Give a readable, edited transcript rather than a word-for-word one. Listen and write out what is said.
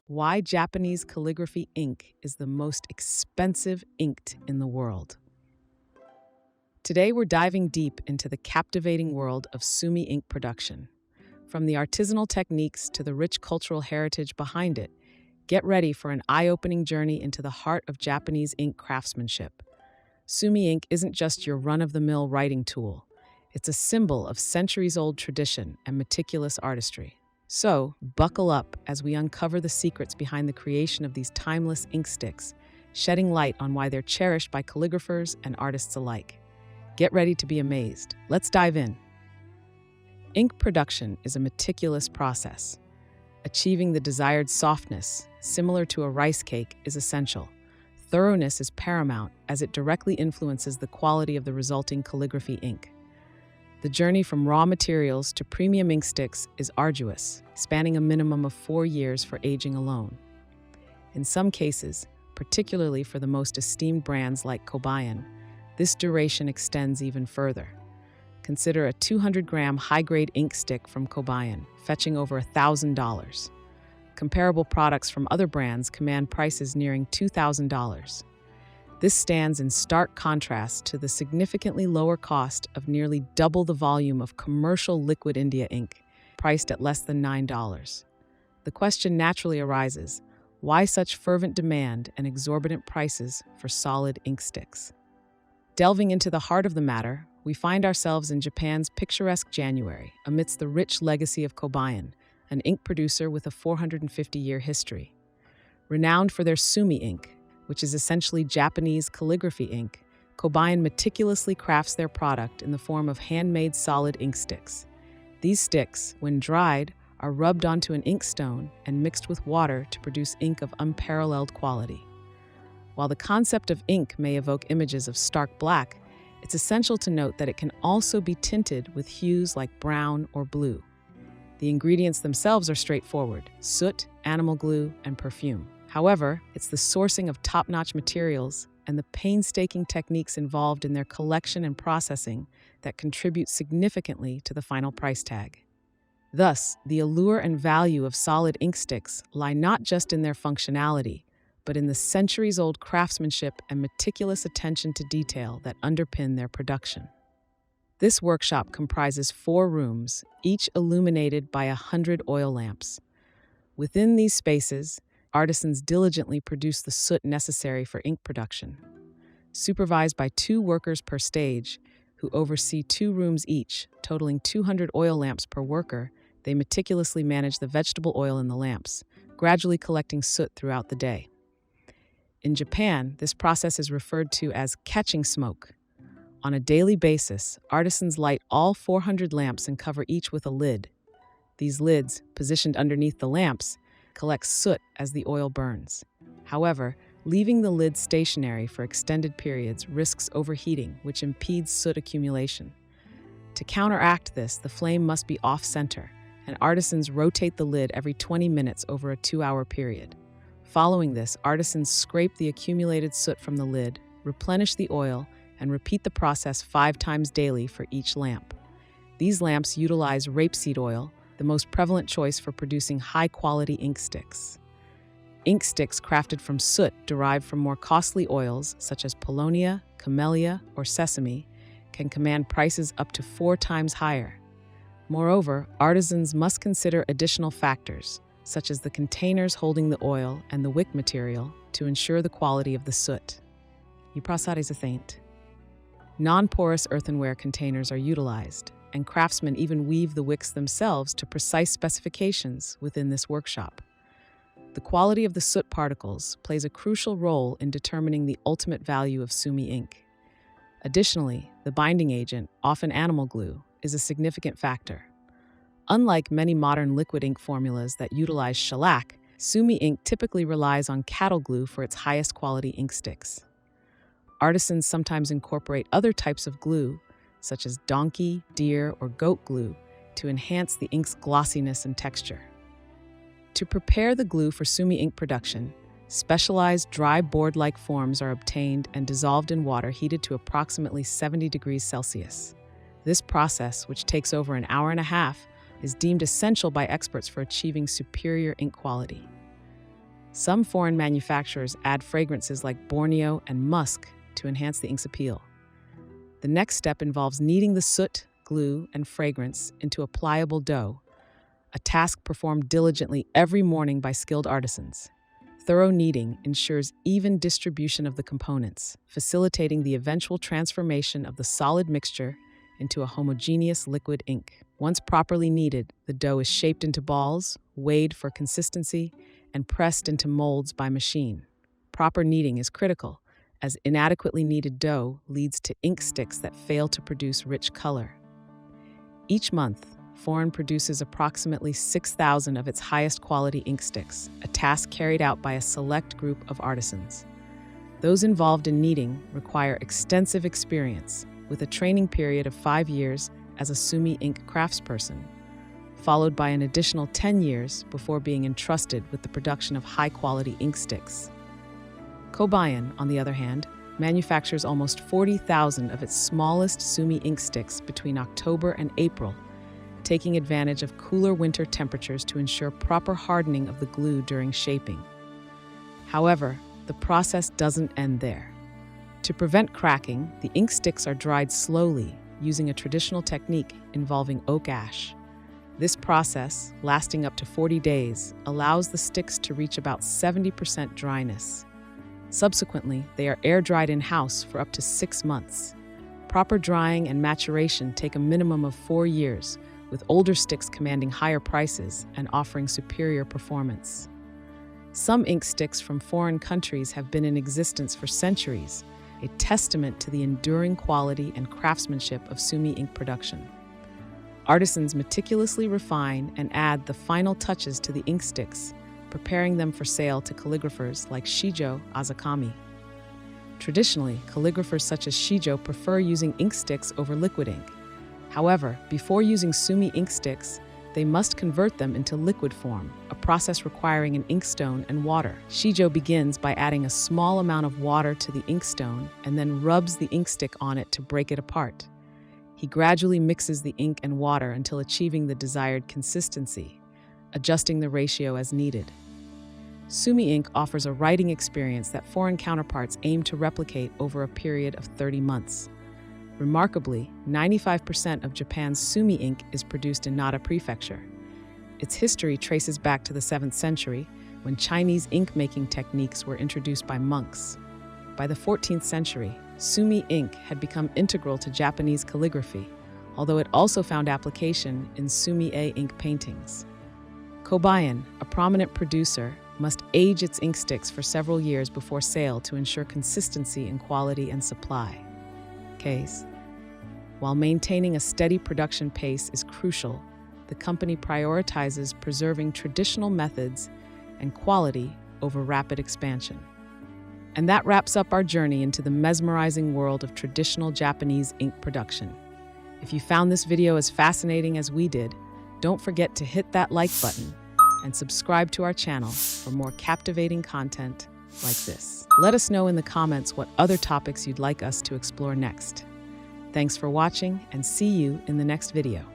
Why Japanese calligraphy ink is the most expensive inked in the world. Today we're diving deep into the captivating world of Sumi ink production. From the artisanal techniques to the rich cultural heritage behind it, get ready for an eye-opening journey into the heart of Japanese ink craftsmanship. Sumi ink isn't just your run-of-the-mill writing tool. It's a symbol of centuries-old tradition and meticulous artistry. So, buckle up as we uncover the secrets behind the creation of these timeless ink sticks, shedding light on why they're cherished by calligraphers and artists alike. Get ready to be amazed. Let's dive in. Ink production is a meticulous process. Achieving the desired softness, similar to a rice cake, is essential. Thoroughness is paramount as it directly influences the quality of the resulting calligraphy ink. The journey from raw materials to premium ink sticks is arduous, spanning a minimum of 4 years for aging alone. In some cases, particularly for the most esteemed brands like Kobaien, this duration extends even further. Consider a 200-gram high-grade ink stick from Kobaien, fetching over $1,000. Comparable products from other brands command prices nearing $2,000. This stands in stark contrast to the significantly lower cost of nearly double the volume of commercial liquid India ink, priced at less than $9. The question naturally arises, why such fervent demand and exorbitant prices for solid ink sticks? Delving into the heart of the matter, we find ourselves in Japan's picturesque January, amidst the rich legacy of Kobaien, an ink producer with a 450-year history. Renowned for their Sumi ink, which is essentially Japanese calligraphy ink, Kobaien meticulously crafts their product in the form of handmade solid ink sticks. These sticks, when dried, are rubbed onto an inkstone and mixed with water to produce ink of unparalleled quality. While the concept of ink may evoke images of stark black, it's essential to note that it can also be tinted with hues like brown or blue. The ingredients themselves are straightforward: soot, animal glue, and perfume. However, it's the sourcing of top-notch materials and the painstaking techniques involved in their collection and processing that contribute significantly to the final price tag. Thus, the allure and value of solid ink sticks lie not just in their functionality, but in the centuries-old craftsmanship and meticulous attention to detail that underpin their production. This workshop comprises 4 rooms, each illuminated by 100 oil lamps. Within these spaces, artisans diligently produce the soot necessary for ink production. Supervised by 2 workers per stage, who oversee 2 rooms each, totaling 200 oil lamps per worker, they meticulously manage the vegetable oil in the lamps, gradually collecting soot throughout the day. In Japan, this process is referred to as catching smoke. On a daily basis, artisans light all 400 lamps and cover each with a lid. These lids, positioned underneath the lamps, collect soot as the oil burns. However, leaving the lid stationary for extended periods risks overheating, which impedes soot accumulation. To counteract this, the flame must be off-center, and artisans rotate the lid every 20 minutes over a 2-hour period. Following this, artisans scrape the accumulated soot from the lid, replenish the oil, and repeat the process 5 times daily for each lamp. These lamps utilize rapeseed oil, the most prevalent choice for producing high-quality ink sticks. Ink sticks crafted from soot derived from more costly oils such as paulownia, camellia, or sesame can command prices up to 4 times higher. Moreover, artisans must consider additional factors, such as the containers holding the oil and the wick material, to ensure the quality of the soot. Non-porous earthenware containers are utilized, and craftsmen even weave the wicks themselves to precise specifications within this workshop. The quality of the soot particles plays a crucial role in determining the ultimate value of Sumi ink. Additionally, the binding agent, often animal glue, is a significant factor. Unlike many modern liquid ink formulas that utilize shellac, Sumi ink typically relies on cattle glue for its highest quality ink sticks. Artisans sometimes incorporate other types of glue, such as donkey, deer, or goat glue, to enhance the ink's glossiness and texture. To prepare the glue for Sumi ink production, specialized dry board-like forms are obtained and dissolved in water heated to approximately 70 degrees Celsius. This process, which takes over an hour and a half, is deemed essential by experts for achieving superior ink quality. Some foreign manufacturers add fragrances like Borneo and musk to enhance the ink's appeal. The next step involves kneading the soot, glue, and fragrance into a pliable dough, a task performed diligently every morning by skilled artisans. Thorough kneading ensures even distribution of the components, facilitating the eventual transformation of the solid mixture into a homogeneous liquid ink. Once properly kneaded, the dough is shaped into balls, weighed for consistency, and pressed into molds by machine. Proper kneading is critical, as inadequately kneaded dough leads to ink sticks that fail to produce rich color. Each month, Foreign produces approximately 6,000 of its highest quality ink sticks, a task carried out by a select group of artisans. Those involved in kneading require extensive experience, with a training period of 5 years as a Sumi ink craftsperson, followed by an additional 10 years before being entrusted with the production of high-quality ink sticks. Kobaien, on the other hand, manufactures almost 40,000 of its smallest Sumi ink sticks between October and April, taking advantage of cooler winter temperatures to ensure proper hardening of the glue during shaping. However, the process doesn't end there. To prevent cracking, the ink sticks are dried slowly using a traditional technique involving oak ash. This process, lasting up to 40 days, allows the sticks to reach about 70% dryness. Subsequently, they are air-dried in-house for up to 6 months. Proper drying and maturation take a minimum of 4 years, with older sticks commanding higher prices and offering superior performance. Some ink sticks from foreign countries have been in existence for centuries, a testament to the enduring quality and craftsmanship of Sumi ink production. Artisans meticulously refine and add the final touches to the ink sticks, preparing them for sale to calligraphers like Shijo Azakami. Traditionally, calligraphers such as Shijo prefer using ink sticks over liquid ink. However, before using Sumi ink sticks, they must convert them into liquid form, a process requiring an inkstone and water. Shijo begins by adding a small amount of water to the inkstone and then rubs the ink stick on it to break it apart. He gradually mixes the ink and water until achieving the desired consistency, adjusting the ratio as needed. Sumi ink offers a writing experience that foreign counterparts aim to replicate over a period of 30 months. Remarkably, 95% of Japan's Sumi ink is produced in Nara Prefecture. Its history traces back to the 7th century, when Chinese ink-making techniques were introduced by monks. By the 14th century, Sumi ink had become integral to Japanese calligraphy, although it also found application in Sumi-e ink paintings. Kobaien, a prominent producer, must age its ink sticks for several years before sale to ensure consistency in quality and supply. While maintaining a steady production pace is crucial, the company prioritizes preserving traditional methods and quality over rapid expansion. And that wraps up our journey into the mesmerizing world of traditional Japanese ink production. If you found this video as fascinating as we did, don't forget to hit that like button and subscribe to our channel for more captivating content like this. Let us know in the comments what other topics you'd like us to explore next. Thanks for watching, and see you in the next video.